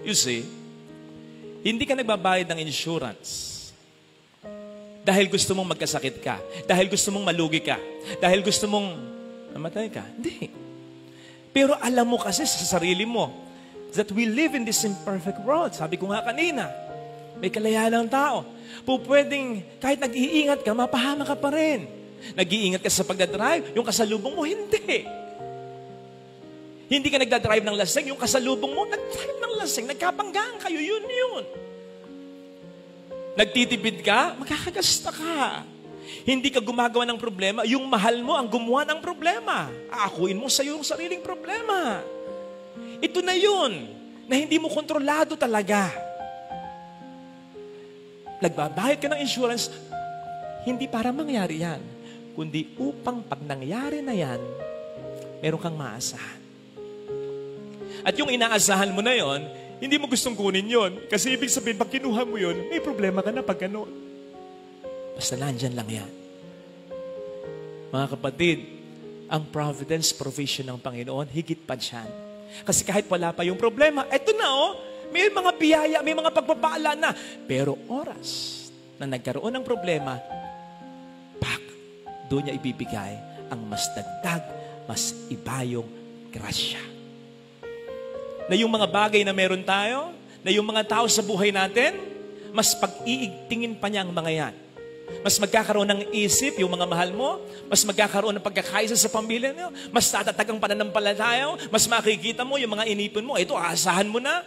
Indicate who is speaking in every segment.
Speaker 1: You see, hindi ka nagbabayad ng insurance dahil gusto mong magkasakit ka, dahil gusto mong malugi ka, dahil gusto mong namatay ka. Hindi. Pero alam mo kasi sa sarili mo that we live in this imperfect world. Sabi ko nga kanina, may kalayaan ng tao. Pwedeng kahit nag-iingat ka, mapahama ka pa rin. Nag-iingat ka sa pagdadrive, yung kasalubong mo, hindi. Hindi ka nagdadrive ng lasing, yung kasalubong mo, nagdrive ng lasing, nagkabanggaan kayo, yun. Nagtitipid ka, makakagasta ka. Hindi ka gumagawa ng problema, yung mahal mo ang gumawa ng problema. Aakuin mo sa iyong sariling problema. Ito na yun, na hindi mo kontrolado talaga. Nagbabayad ka ng insurance, hindi para mangyari yan, kundi upang pag nangyari na yan, meron kang maasahan. At yung inaasahan mo na yon, hindi mo gustong kunin yon. Kasi ibig sabihin, pag kinuha mo yon, may problema ka na pag gano'n. Basta nandyan lang yan. Mga kapatid, ang providence, provision ng Panginoon, higit pa dyan. Kasi kahit wala pa yung problema, eto na may mga biyaya, may mga pagpapala na. Pero oras na nagkaroon ng problema, doon niya ibibigay ang mas dagdag, mas ibayong grasya. Na yung mga bagay na meron tayo, na yung mga tao sa buhay natin, mas pag-iigtingin pa niya ang mga yan. Mas magkakaroon ng isip, yung mga mahal mo, mas magkakaroon ng pagkakaisa sa pamilya niyo, mas tatatag ang pananampalataya, mas makikita mo yung mga inipon mo, ito, aasahan mo na.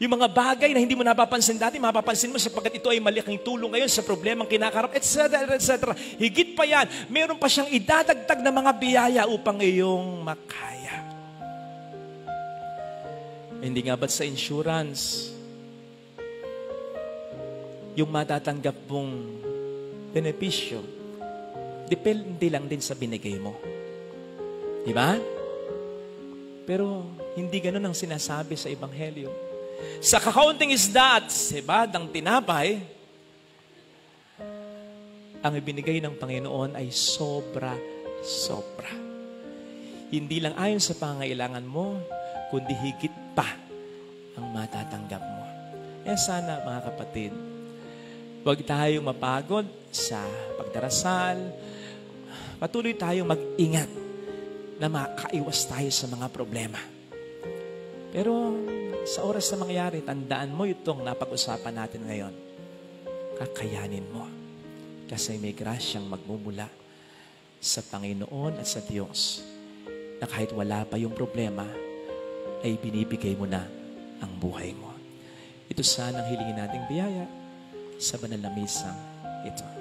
Speaker 1: Yung mga bagay na hindi mo napapansin dati, mapapansin mo sapagkat ito ay malaking tulong ngayon sa problemang kinakarap, etc., etc. Higit pa yan, meron pa siyang idadagdag na mga biyaya upang iyong makaya. Hindi nga ba't sa insurance, yung matatanggap mong benepisyo, depende lang din sa binigay mo. Di ba? Pero hindi ganun ang sinasabi sa Ebanghelyo. Sa kakaunting isda at sebadang tinapay, ang ibinigay ng Panginoon ay sobra-sobra. Hindi lang ayon sa pangailangan mo, kundi higit pa ang matatanggap mo. Kaya sana, mga kapatid, huwag tayong mapagod sa pagdarasal. Patuloy tayong mag-ingat na makaiwas tayo sa mga problema. Pero sa oras na mangyari, tandaan mo itong napag-usapan natin ngayon. Kakayanin mo. Kasi may grasyang magmumula sa Panginoon at sa Diyos na kahit wala pa yung problema, ay binibigay mo na ang buhay mo. Ito sana ang hilingin nating biyaya sa banal na misang ito.